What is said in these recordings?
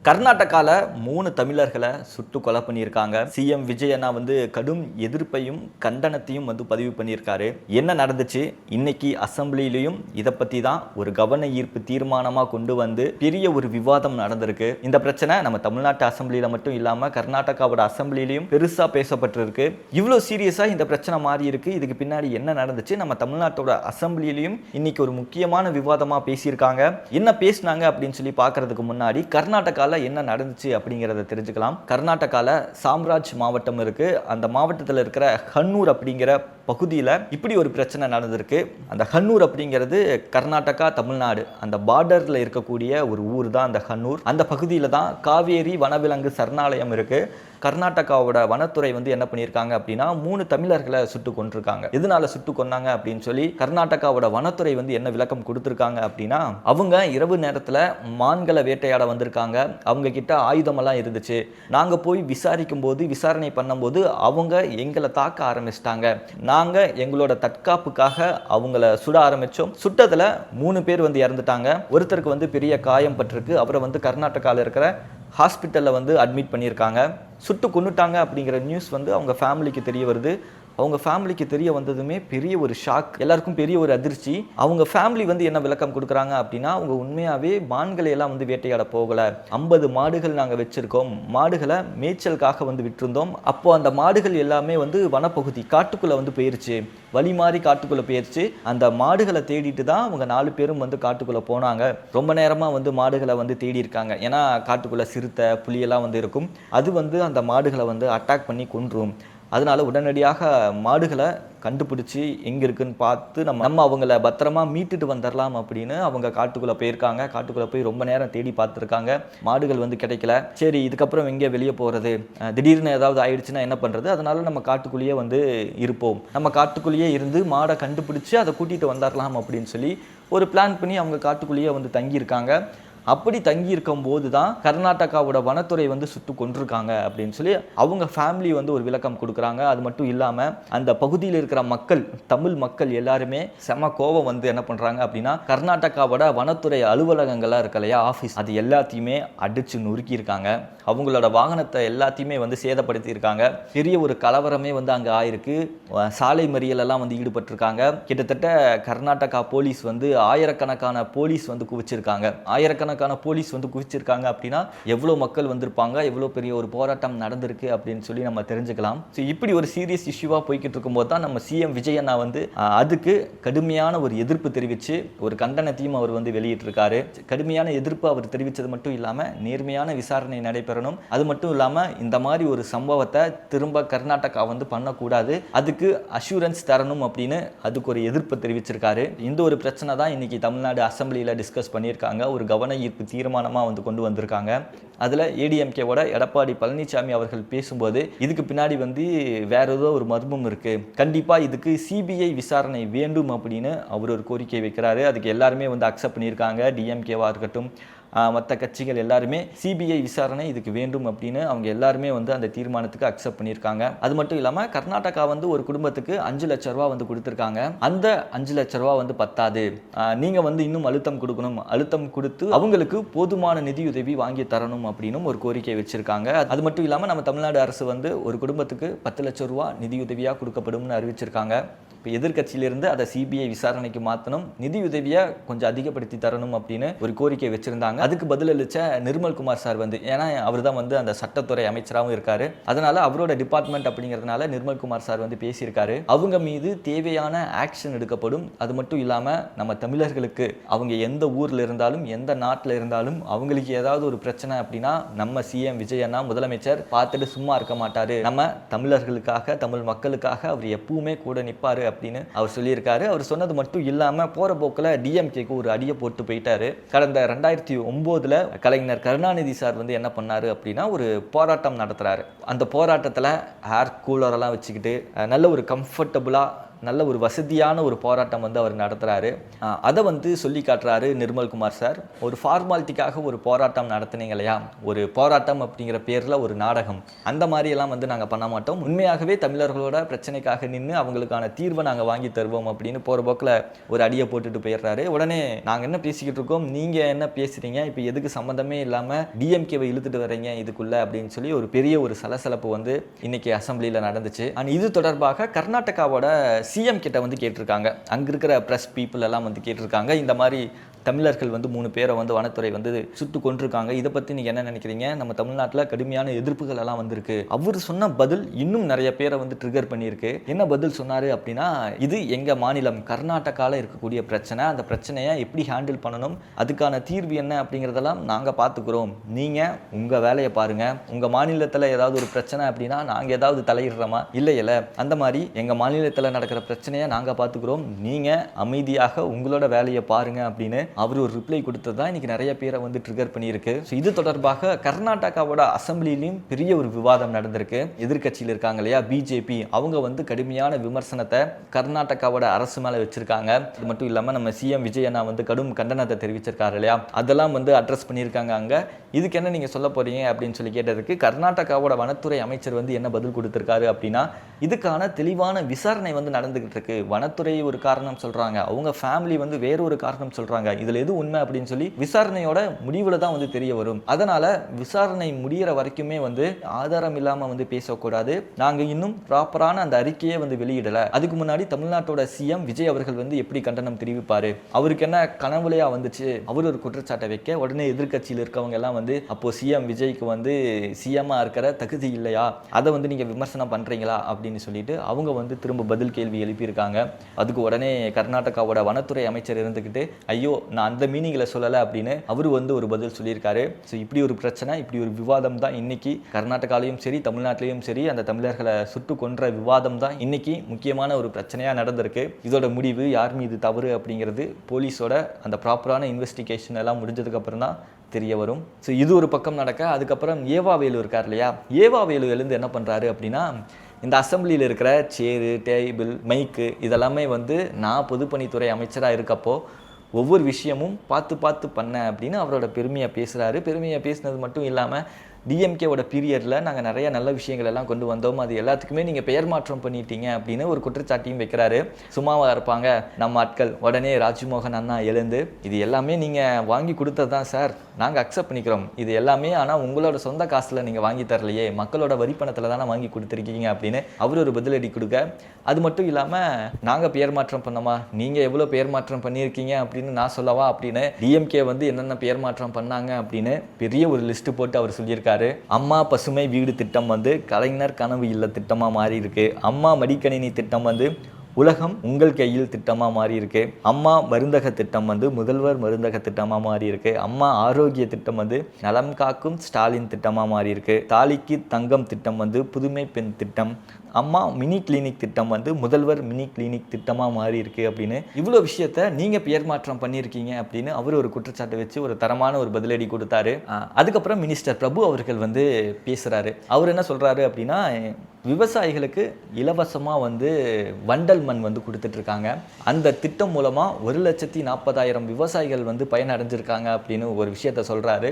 கர்நாடகால 3 தமிழர்களை சுட்டு கொலை பண்ணியிருக்காங்க. சிஎம் விஜய் அண்ணா கடும் எதிர்ப்பையும் கண்டனத்தையும் பதிவு பண்ணியிருக்காரு. என்ன நடந்துச்சு? இன்னைக்கு அசெம்பிளிலையும் இதை பற்றி தான் ஒரு கவன ஈர்ப்பு தீர்மானமாக கொண்டு வந்து பெரிய ஒரு விவாதம் நடந்திருக்கு. இந்த பிரச்சனை நம்ம தமிழ்நாட்டு அசெம்பிளியில் மட்டும் இல்லாமல் கர்நாடகாவோட அசெம்பிளிலையும் பெருசாக பேசப்பட்டிருக்கு. இவ்வளோ சீரியஸாக இந்த பிரச்சனை மாறி இருக்கு. இதுக்கு பின்னாடி என்ன நடந்துச்சு? நம்ம தமிழ்நாட்டோட அசெம்பிளிலையும் இன்னைக்கு ஒரு முக்கியமான விவாதமாக பேசியிருக்காங்க. என்ன பேசினாங்க அப்படின்னு சொல்லி பார்க்கறதுக்கு முன்னாடி கர்நாடகாவில் என்ன நடந்துச்சு அப்படிங்கிறத தெரிஞ்சுக்கலாம். கர்நாடகால சாம்ராஜ் மாவட்டம் இருக்கு. அந்த மாவட்டத்தில் இருக்கிற ஹன்னூர் அப்படிங்கிற பகுதியில் இப்படி ஒரு பிரச்சனை நடந்திருக்கு. அந்த ஹன்னூர் அப்படிங்கிறது கர்நாடகா தமிழ்நாடு அந்த பார்டரில் இருக்கக்கூடிய ஒரு ஊர் தான் அந்த ஹன்னூர். அந்த பகுதியில் தான் காவேரி வனவிலங்கு சரணாலயம் இருக்கு. கர்நாடகாவோட வனத்துறை என்ன பண்ணியிருக்காங்க அப்படின்னா 3 தமிழர்களை சுட்டு கொண்டிருக்காங்க. எதனால சுட்டு கொன்னாங்க அப்படின்னு சொல்லி கர்நாடகாவோட வனத்துறை என்ன விளக்கம் கொடுத்துருக்காங்க அப்படின்னா, அவங்க இரவு நேரத்தில் மான்களை வேட்டையாட வந்திருக்காங்க. அவங்க கிட்ட ஆயுதமெல்லாம் இருந்துச்சு. நாங்கள் போய் விசாரணை பண்ணும்போது அவங்க எங்களை தாக்க ஆரம்பிச்சிட்டாங்க. நாங்கள் எங்களோட தற்காப்புக்காக அவங்கள சுட ஆரம்பித்தோம். சுட்டதில் 3 பேர் இறந்துட்டாங்க. ஒருத்தருக்கு பெரிய காயம் பட்டிருக்கு. அவரை கர்நாடகாவில் இருக்கிற ஹாஸ்பிட்டலில் அட்மிட் பண்ணியிருக்காங்க. சுட்டு கொன்னுட்டாங்க அப்படிங்கிற நியூஸ் அவங்க ஃபேமிலிக்கு தெரிய வருது. அவங்க ஃபேமிலிக்கு தெரிய வந்ததுமே பெரிய ஒரு ஷாக், எல்லாருக்கும் பெரிய ஒரு அதிர்ச்சி. அவங்க ஃபேமிலி என்ன விளக்கம் கொடுக்குறாங்க அப்படின்னா, அவங்க உண்மையாகவே மான்களை எல்லாம் வேட்டையாட போகலை. 50 மாடுகள் நாங்கள் வச்சுருக்கோம். மாடுகளை மேய்ச்சலுக்காக விட்டுருந்தோம். அப்போ அந்த மாடுகள் எல்லாமே வனப்பகுதி காட்டுக்குள்ளே போயிருச்சு. வழி மாறி காட்டுக்குள்ளே போயிருச்சு. அந்த மாடுகளை தேடிட்டு தான் அவங்க 4 பேரும் காட்டுக்குள்ளே போனாங்க. ரொம்ப நேரமாக மாடுகளை தேடி இருக்காங்க. ஏன்னா காட்டுக்குள்ளே சிறுத்தை புலியெல்லாம் இருக்கும். அது அந்த மாடுகளை அட்டாக் பண்ணி கொன்றும். அதனால உடனடியாக மாடுகளை கண்டுபிடிச்சி எங்கே இருக்குன்னு பார்த்து நம்ம அவங்கள பத்திரமா மீட்டுட்டு வந்துடலாம் அப்படின்னு அவங்க காட்டுக்குள்ளே போயிருக்காங்க. காட்டுக்குள்ளே போய் ரொம்ப நேரம் தேடி பார்த்துருக்காங்க. மாடுகள் கிடைக்கல. சரி, இதுக்கப்புறம் எங்கே வெளியே போகிறது? திடீர்னு ஏதாவது ஆயிடுச்சுன்னா என்ன பண்ணுறது? அதனால நம்ம காட்டுக்குள்ளேயே இருப்போம். நம்ம காட்டுக்குள்ளேயே இருந்து மாடை கண்டுபிடிச்சி அதை கூட்டிகிட்டு வந்துடலாம் அப்படின்னு சொல்லி ஒரு பிளான் பண்ணி அவங்க காட்டுக்குள்ளேயே தங்கியிருக்காங்க. அப்படி தங்கி இருக்கும்போது தான் கர்நாடகாவோட வனத்துறை சுட்டு கொண்டிருக்காங்க அப்படின்னு சொல்லி அவங்க ஃபேமிலி ஒரு விளக்கம் கொடுக்குறாங்க. அது மட்டும் இல்லாமல் அந்த பகுதியில் இருக்கிற மக்கள், தமிழ் மக்கள் எல்லாருமே செம கோவம் என்ன பண்ணுறாங்க அப்படின்னா, கர்நாடகாவோட வனத்துறை அலுவலகங்களாக இருக்கு இல்லையா, ஆஃபீஸ், அது எல்லாத்தையுமே அடித்து நொறுக்கியிருக்காங்க. அவங்களோட வாகனத்தை எல்லாத்தையுமே சேதப்படுத்தியிருக்காங்க. பெரிய ஒரு கலவரமே அங்கே ஆயிருக்கு. சாலை மறியலெல்லாம் ஈடுபட்டிருக்காங்க. கிட்டத்தட்ட கர்நாடகா போலீஸ் ஆயிரக்கணக்கான போலீஸ் குவிச்சிருக்காங்க. ஆயிரக்கணக்கான போலீஸ் குவிச்சிருக்காங்க அப்படின்னா எவ்வளோ மக்கள் வந்திருப்பாங்க, எவ்வளோ பெரிய ஒரு போராட்டம் நடந்திருக்கு அப்படின்னு சொல்லி நம்ம தெரிஞ்சுக்கலாம். ஸோ இப்படி ஒரு சீரியஸ் இஷ்யூவாக போய்கிட்டு இருக்கும்போது தான் நம்ம சிஎம் விஜய் அண்ணா அதுக்கு கடுமையான ஒரு எதிர்ப்பு தெரிவித்து ஒரு கண்டனத்தையும் அவர் வெளியிட்டிருக்காரு. கடுமையான எதிர்ப்பு அவர் தெரிவித்தது மட்டும் இல்லாமல் நேர்மையான விசாரணை நடைபெறணும். அது மட்டும் இல்லாமல் இந்த மாதிரி ஒரு சம்பவத்தை திரும்ப கர்நாடகா பண்ணக்கூடாது, அதுக்கு அஷூரன்ஸ் தரணும் அப்படின்னு அதுக்கு ஒரு எதிர்ப்பு தெரிவிச்சிருக்காரு. இந்த ஒரு பிரச்சனை தான் இன்னைக்கு தமிழ்நாடு அசெம்பிளியில் டிஸ்கஸ் பண்ணியிருக்காங்க. ஒரு கவன ஈர்ப்பு தீர்மானமாக கொண்டு வந்திருக்காங்க. அதில் ஏடிஎம்கேவோட எடப்பாடி பழனிசாமி அவர்கள் பேசும்போது இதுக்கு பின்னாடி வேற ஏதோ ஒரு மர்மம் இருக்குது, கண்டிப்பாக இதுக்கு சிபிஐ விசாரணை வேண்டும் அப்படின்னு அவர் ஒரு கோரிக்கை வைக்கிறாரு. அதுக்கு எல்லாருமே அக்செப்ட் பண்ணியிருக்காங்க. டிஎம்கேவாக இருக்கட்டும், மற்ற கட்சிகள் எல்லாருமே சிபிஐ விசாரணை இதுக்கு வேண்டும் அப்படின்னு அவங்க எல்லாருமே அந்த தீர்மானத்துக்கு அக்செப்ட் பண்ணியிருக்காங்க. அது மட்டும் இல்லாமல் கர்நாடகா ஒரு குடும்பத்துக்கு 5 லட்ச ரூபா கொடுத்துருக்காங்க. அந்த 5 லட்ச ரூபா பத்தாது, நீங்கள் இன்னும் அழுத்தம் கொடுக்கணும், அழுத்தம் கொடுத்து அவங்களுக்கு போதுமான நிதியுதவி வாங்கி தரணும் அப்படின்னு ஒரு கோரிக்கை வச்சிருக்காங்க. அது மட்டும் இல்லாமல் நம்ம தமிழ்நாடு அரசு ஒரு குடும்பத்துக்கு 10 லட்சம் ரூபா நிதியுதவியாக கொடுக்கப்படும்னு அறிவிச்சிருக்காங்க. இப்போ எதிர்கட்சியிலிருந்து அதை சிபிஐ விசாரணைக்கு மாற்றணும், நிதியுதவியை கொஞ்சம் அதிகப்படுத்தி தரணும் அப்படின்னு ஒரு கோரிக்கை வச்சிருந்தாங்க. அதுக்கு பதிலளிச்ச நிர்மல்குமார் சார் ஏன்னா அவர் தான் அந்த சட்டத்துறை அமைச்சராகவும் இருக்காரு. அதனால அவரோட டிபார்ட்மெண்ட் அப்படிங்கிறதுனால நிர்மல்குமார் சார் பேசியிருக்காரு. அவங்க மீது தேவையான ஆக்ஷன் எடுக்கப்படும். அது மட்டும் இல்லாமல் நம்ம தமிழர்களுக்கு அவங்க எந்த ஊரில் இருந்தாலும் எந்த நாட்டில் இருந்தாலும் அவங்களுக்கு ஏதாவது ஒரு பிரச்சனை அப்படின்னா நம்ம சிஎம் விஜய் அண்ணா முதலமைச்சர் பார்த்துட்டு சும்மா இருக்க மாட்டாரு. நம்ம தமிழர்களுக்காக, தமிழ் மக்களுக்காக அவர் எப்பவுமே கூட நிற்பாரு அப்படின்னு அவர் சொல்லியிருக்காரு. அவர் சொன்னது மட்டும் இல்லாமல் போகிற போக்கில் டிஎம்கேக்கு ஒரு அடியை போட்டு போயிட்டாரு. கடந்த 2009 கலைஞர் கருணாநிதி சார் என்ன பண்ணாரு அப்படின்னா ஒரு போராட்டம் நடத்துறாரு. அந்த போராட்டத்தில் ஏர் கூலரெல்லாம் வச்சுக்கிட்டு நல்ல ஒரு கம்ஃபர்டபுளாக நல்ல ஒரு வசதியான ஒரு போராட்டம் வந்து அவர் நடத்துகிறாரு. அதை வந்து சொல்லி காட்டுறாரு நிர்மல்குமார் சார். ஒரு ஃபார்மாலிட்டிக்காக ஒரு போராட்டம் நடத்துனீங்க இல்லையா, ஒரு போராட்டம் அப்படிங்கிற பேரில் ஒரு நாடகம், அந்த மாதிரியெல்லாம் வந்து நாங்கள் பண்ண மாட்டோம். உண்மையாகவே தமிழர்களோட பிரச்சனைக்காக நின்று அவங்களுக்கான தீர்வை நாங்கள் வாங்கி தருவோம் அப்படின்னு போகிற போக்கில் ஒரு அடியை போட்டுட்டு போயிடுறாரு. உடனே நாங்கள் என்ன பேசிக்கிட்டு இருக்கோம், நீங்கள் என்ன பேசுகிறீங்க, இப்போ எதுக்கு சம்மந்தமே இல்லாமல் டிஎம்கேவை இழுத்துட்டு வரீங்க இதுக்குள்ளே அப்படின்னு சொல்லி ஒரு பெரிய ஒரு சலசலப்பு வந்து இன்னைக்கு அசம்பிளியில் நடந்துச்சு. இது தொடர்பாக கர்நாடகாவோட சிஎம் கிட்ட வந்து கேட்டிருக்காங்க. அங்கே இருக்கிற ப்ரெஸ் பீப்புள் எல்லாம் வந்து கேட்டிருக்காங்க. இந்த மாதிரி தமிழர்கள் வந்து 3 பேரை வந்து வனத்துறை வந்து சுட்டு கொண்டிருக்காங்க, இதை பற்றி நீங்கள் என்ன நினைக்கிறீங்க, நம்ம தமிழ்நாட்டில் கடுமையான எதிர்ப்புகள் எல்லாம் வந்திருக்கு. அவர் சொன்ன பதில் இன்னும் நிறைய பேரை வந்து ட்ரிகர் பண்ணியிருக்கு. என்ன பதில் சொன்னார் அப்படின்னா, இது எங்கள் மாநிலம் கர்நாடகாவில் இருக்கக்கூடிய பிரச்சனை, அந்த பிரச்சனையை எப்படி ஹேண்டில் பண்ணணும், அதுக்கான தீர்வு என்ன அப்படிங்கிறதெல்லாம் நாங்கள் பார்த்துக்குறோம், நீங்கள் உங்கள் வேலையை பாருங்கள். உங்கள் மாநிலத்தில் ஏதாவது ஒரு பிரச்சனை அப்படின்னா நாங்கள் ஏதாவது தலையிடுறோமா, இல்லை அந்த மாதிரி எங்கள் மாநிலத்தில் நடக்கிற பிரச்சனையை நாங்கள் பார்த்துக்குறோம், நீங்கள் அமைதியாக உங்களோட வேலையை பாருங்கள் அப்படின்னு அவர் ஒரு ரிப்ளை கொடுத்தது தான் இன்னைக்கு நிறைய பேரை வந்து ட்ரிகர் பண்ணியிருக்கு. ஸோ இது தொடர்பாக கர்நாடகாவோட அசம்பிளிலையும் பெரிய ஒரு விவாதம் நடந்திருக்கு. எதிர்கட்சியில் இருக்காங்க இல்லையா பிஜேபி, அவங்க வந்து கடுமையான விமர்சனத்தை கர்நாடகாவோட அரசு மேலே வச்சிருக்காங்க. இது மட்டும் இல்லாமல் நம்ம சிஎம் விஜயண்ணா வந்து கடும் கண்டனத்தை தெரிவிச்சிருக்காரு இல்லையா, அதெல்லாம் வந்து அட்ரஸ் பண்ணியிருக்காங்க. அங்கே இதுக்கு என்ன நீங்கள் சொல்ல போறீங்க அப்படின்னு சொல்லி கேட்டதுக்கு கர்நாடகாவோட வனத்துறை அமைச்சர் வந்து என்ன பதில் கொடுத்திருக்காரு அப்படின்னா, இதுக்கான தெளிவான விசாரணை வந்து நடந்துகிட்டு இருக்கு. வனத்துறை ஒரு காரணம் சொல்றாங்க, அவங்க ஃபேமிலி வந்து வேற ஒரு காரணம் சொல்றாங்க, இதுல எது உண்மை அப்படின்னு சொல்லி விசாரணையோட முடிவுல தான் வந்து தெரிய வரும். அதனால விசாரணை முடிகிற வரைக்குமே வந்து ஆதாரம் இல்லாம வந்து பேசக்கூடாது. நாங்க இன்னும் ப்ராப்பரான அந்த அறிக்கையை வந்து வெளியிடல. அதுக்கு முன்னாடி தமிழ்நாட்டோட சிஎம் விஜய் அவர்கள் வந்து எப்படி கண்டனம் தெரிவிப்பாரு, அவருக்கு என்ன கனவுலையா வந்துச்சு, அவர் ஒரு குற்றச்சாட்டை வைக்க உடனே எதிர்கட்சியில் இருக்கவங்க எல்லாம் வந்து அப்போ சிஎம் விஜய்க்கு வந்து சிஎம்மா இருக்கிற தகுதி இல்லையா, அதை வந்து நீங்க விமர்சனம் பண்றீங்களா அப்படின்னு சொல்லிட்டு அவங்க வந்து திரும்ப பதில் கேள்வி எழுப்பியிருக்காங்க. அதுக்கு உடனே கர்நாடகாவோட வனத்துறை அமைச்சர் இருந்துக்கிட்டு ஐயோ நான் அந்த மீனிங்கில் சொல்லலை அப்படின்னு அவர் வந்து ஒரு பதில் சொல்லியிருக்காரு. ஸோ இப்படி ஒரு பிரச்சனை, இப்படி ஒரு விவாதம் தான் இன்னைக்கு கர்நாடகாலையும் சரி தமிழ்நாட்டிலையும் சரி அந்த தமிழர்களை சுட்டு கொன்ற விவாதம் தான் இன்னைக்கு முக்கியமான ஒரு பிரச்சனையாக நடந்திருக்கு. இதோட முடிவு யார் மீது தவறு அப்படிங்கிறது போலீஸோட அந்த ப்ராப்பரான இன்வெஸ்டிகேஷன் எல்லாம் முடிஞ்சதுக்கு அப்புறம் தான் தெரிய வரும். ஸோ இது ஒரு பக்கம் நடக்க, அதுக்கப்புறம் ஏவாவேலு இருக்கார் இல்லையா, ஏவாவேலு எழுந்து என்ன பண்ணுறாரு அப்படின்னா, இந்த அசம்பிளியில் இருக்கிற சேரு டேபிள் மைக்கு இதெல்லாமே வந்து நான் பொதுப்பணித்துறை அமைச்சராக இருக்கப்போ ஒவ்வொரு விஷயமும் பார்த்து பண்ண அப்படின்னு அவரோட பெருமையாக பேசுகிறாரு. பெருமையாக பேசினது மட்டும் இல்லாமல் டிஎம்கேவோட பீரியடில் நாங்கள் நிறைய நல்ல விஷயங்கள் எல்லாம் கொண்டு வந்தோம், அது எல்லாத்துக்குமே நீங்கள் பெயர் மாற்றம் பண்ணிட்டீங்க அப்படின்னு ஒரு குற்றச்சாட்டையும் வைக்கிறாரு. சும்மாவாக இருப்பாங்க நம்ம ஆட்கள். உடனே ராஜ்மோகன் அண்ணா எழுந்து இது எல்லாமே நீங்கள் வாங்கி கொடுத்தது தான் சார், நாங்கள் அக்செப்ட் பண்ணிக்கிறோம், இது எல்லாமே ஆனால் உங்களோட சொந்த காசில் நீங்கள் வாங்கி தரலையே, மக்களோட வரிப்பணத்தில் தானே வாங்கி கொடுத்துருக்கீங்க அப்படின்னு அவர் ஒரு பதிலடி கொடுக்க, அது மட்டும் இல்லாமல் நாங்கள் பெயர் மாற்றம் பண்ணோமா, நீங்கள் எவ்வளோ பெயர் மாற்றம் பண்ணியிருக்கீங்க அப்படின்னு நான் சொல்லவா அப்படின்னு டிஎம்கே வந்து என்னென்ன பெயர் மாற்றம் பண்ணாங்க அப்படின்னு பெரிய ஒரு லிஸ்ட்டு போட்டு அவர் சொல்லியிருக்காரு. அம்மா பசுமை வீடு திட்டம் வந்து கலைஞர் கனவு இல்ல திட்டமா மாறி இருக்கு. அம்மா மடிக்கணினி திட்டம் வந்து உலகம் உங்கள் கையில் திட்டமாக மாறி இருக்கு. அம்மா மருந்தக திட்டம் வந்து முதல்வர் மருந்தக திட்டமாக மாறி இருக்கு. அம்மா ஆரோக்கிய திட்டம் வந்து நலம் காக்கும் ஸ்டாலின் திட்டமாக மாறி இருக்கு. தாலிக்கு தங்கம் திட்டம் வந்து புதுமை பெண் திட்டம். அம்மா மினி கிளினிக் திட்டம் வந்து முதல்வர் மினி கிளினிக் திட்டமாக மாறி இருக்கு அப்படின்னு இவ்வளோ விஷயத்த நீங்கள் பெயர் மாற்றம் பண்ணியிருக்கீங்க அப்படின்னு அவர் ஒரு குற்றச்சாட்டை வச்சு ஒரு தரமான ஒரு பதிலடி கொடுத்தாரு. அதுக்கப்புறம் மினிஸ்டர் பிரபு அவர்கள் வந்து பேசுகிறாரு. அவர் என்ன சொல்கிறாரு அப்படின்னா, விவசாயிகளுக்கு இலவசமாக வந்து வண்டல் மண் வந்து கொடுத்துட்ருக்காங்க. அந்த திட்டம் மூலமாக 1,40,000 விவசாயிகள் வந்து பயனடைஞ்சிருக்காங்க அப்படின்னு ஒரு விஷயத்த சொல்கிறாரு.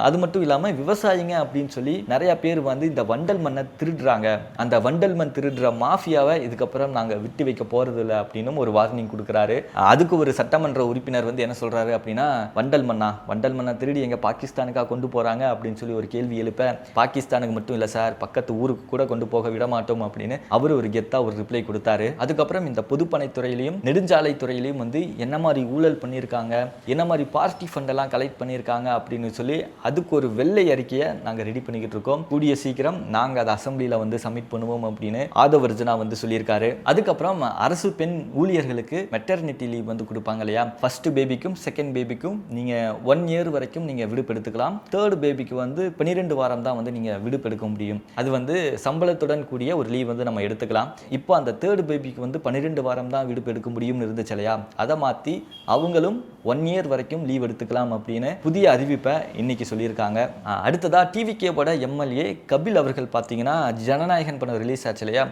அது மட்டும் இல்லாமல் விவசாயிங்க அப்படின்னு சொல்லி நிறையா பேர் வந்து இந்த வண்டல் மண்ணை திருடுறாங்க, அந்த வண்டல் மண் திருடுற மாஃபியாவை இதுக்கப்புறம் நாங்கள் விட்டு வைக்க போகிறது இல்லை அப்படின்னு ஒரு வார்னிங் கொடுக்குறாரு. அதுக்கு ஒரு சட்டமன்ற உறுப்பினர் வந்து என்ன சொல்கிறாரு அப்படின்னா, வண்டல் மண்ணை திருடி எங்கள் பாகிஸ்தானுக்காக கொண்டு போகிறாங்க அப்படின்னு சொல்லி ஒரு கேள்வி எழுப்ப, பாகிஸ்தானுக்கு மட்டும் இல்லை சார், பக்கத்து ஊருக்கு கூட கொண்டு போக விட மாட்டோம் அப்படின்னு அவர் ஒரு கெத்தா ஒரு ரிப்ளை கொடுத்தாரு. அதுக்கப்புறம் இந்த பொதுப்பணித்துறையிலையும் நெடுஞ்சாலை துறையிலையும் வந்து என்ன மாதிரி ஊழல் பண்ணியிருக்காங்க, என்ன மாதிரி பார்ட்டி ஃபண்ட் எல்லாம் கலெக்ட் பண்ணியிருக்காங்க அப்படின்னு சொல்லி அதுக்கு ஒரு வெள்ளை அறிக்கையை நாங்கள் ரெடி பண்ணிக்கிட்டு இருக்கோம். கூடிய சீக்கிரம் நாங்கள் அதை அசம்பிளியில் வந்து சப்மிட் பண்ணுவோம் அப்படின்னு ஆதவர்ஜனா வந்து சொல்லியிருக்காரு. அதுக்கப்புறம் அரசு பெண் ஊழியர்களுக்கு மெட்டர்னிட்டி லீவ் வந்து கொடுப்பாங்க இல்லையா, ஃபர்ஸ்ட் பேபிக்கும் செகண்ட் பேபிக்கும் நீங்கள் 1 year வரைக்கும் நீங்கள் விடுப்பு எடுத்துக்கலாம். தேர்ட் பேபிக்கு வந்து 12 வாரம் தான் வந்து நீங்கள் விடுப்பு எடுக்க முடியும். அது வந்து சம்பளத்துடன் கூடிய ஒரு லீவ் வந்து நம்ம எடுத்துக்கலாம். இப்போ அந்த தேர்ட் பேபிக்கு வந்து 12 வாரம் தான் விடுப்பு எடுக்க முடியும்னு இருந்துச்சு இல்லையா, அதை மாற்றி அவங்களும் 1 year வரைக்கும் லீவ் எடுத்துக்கலாம் அப்படின்னு புதிய அறிவிப்பை இன்னைக்கு சொல்லியிருக்காங்க. அடுத்ததாக டிவிகேவோட எம்எல்ஏ கபில் அவர்கள் பார்த்தீங்கன்னா ஜனநாயகன் படம் ரிலீஸ் ஆச்சு இல்லையா,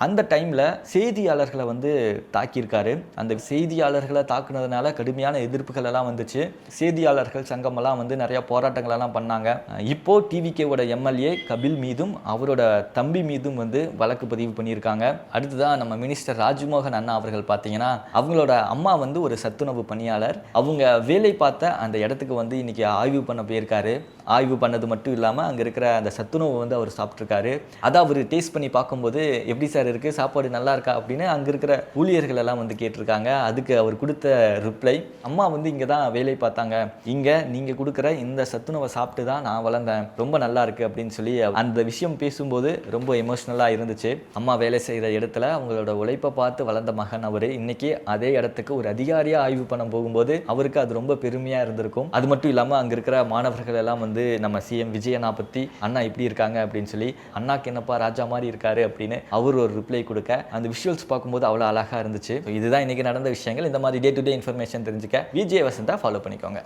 அந்த டைமில் செய்தியாளர்களை வந்து தாக்கியிருக்காரு. அந்த செய்தியாளர்களை தாக்குனதுனால கடுமையான எதிர்ப்புகள் எல்லாம் வந்துச்சு. செய்தியாளர்கள் சங்கமெல்லாம் வந்து நிறைய போராட்டங்கள் எல்லாம் பண்ணாங்க. இப்போ டிவிகேவோட எம்எல்ஏ கபில் மீதும் அவரோட தம்பி மீதும் வந்து வழக்கு பதிவு பண்ணியிருக்காங்க. அடுத்ததான் நம்ம மினிஸ்டர் ராஜ்மோகன் அண்ணா அவர்கள் பார்த்தீங்கன்னா அவங்களோட அம்மா வந்து ஒரு சத்துணவு பணியாளர். அவங்க வேலை பார்த்த அந்த இடத்துக்கு வந்து இன்னைக்கு ஆய்வு பண்ண போயிருக்காரு. ஆய்வு பண்ணது மட்டும் இல்லாமல் அங்கே இருக்கிற அந்த சத்துணவு வந்து அவர் சாப்பிட்ருக்காரு. அதை அவர் டேஸ்ட் பண்ணி பார்க்கும்போது எப்படி சார் இருக்குது, சாப்பாடு நல்லா இருக்கா அப்படின்னு அங்கே இருக்கிற ஊழியர்கள் எல்லாம் வந்து கேட்டிருக்காங்க. அதுக்கு அவர் கொடுத்த ரிப்ளை, அம்மா வந்து இங்கே தான் வேலை பார்த்தாங்க, இங்கே நீங்கள் கொடுக்குற இந்த சத்துணவை சாப்பிட்டு தான் நான் வளர்ந்தேன், ரொம்ப நல்லா இருக்குது அப்படின்னு சொல்லி அந்த விஷயம் பேசும்போது ரொம்ப எமோஷ்னலாக இருந்துச்சு. அம்மா வேலை செய்கிற இடத்துல அவங்களோட உழைப்பை பார்த்து வளர்ந்த மகன் அவர் இன்னைக்கு அதே இடத்துக்கு ஒரு அதிகாரியாக ஆய்வு பண்ண போகும்போது அவருக்கு அது ரொம்ப பெருமையாக இருந்திருக்கும். அது மட்டும் இல்லாமல் அங்கே இருக்கிற மாணவர்கள் எல்லாம் வந்து நம்ம சிஎம் விஜய் அண்ணா பற்றி அண்ணா இப்படி இருக்காங்க அப்படின்னு சொல்லி, அண்ணாக்கு என்னப்பா ராஜா மாதிரி இருக்காரு அப்படின்னு அவர் ஒரு ரிப்ளை கொடுக்க அந்த விஷுவல்ஸ் பார்க்கும்போது அவ்வளோ அழகாக இருந்துச்சு. இதுதான் இன்னைக்கு நடந்த விஷயங்கள். இந்த மாதிரி டே டு டே இன்ஃபர்மேஷன் தெரிஞ்சுக்க விஜய் வசந்தா ஃபாலோ பண்ணிக்கோங்க.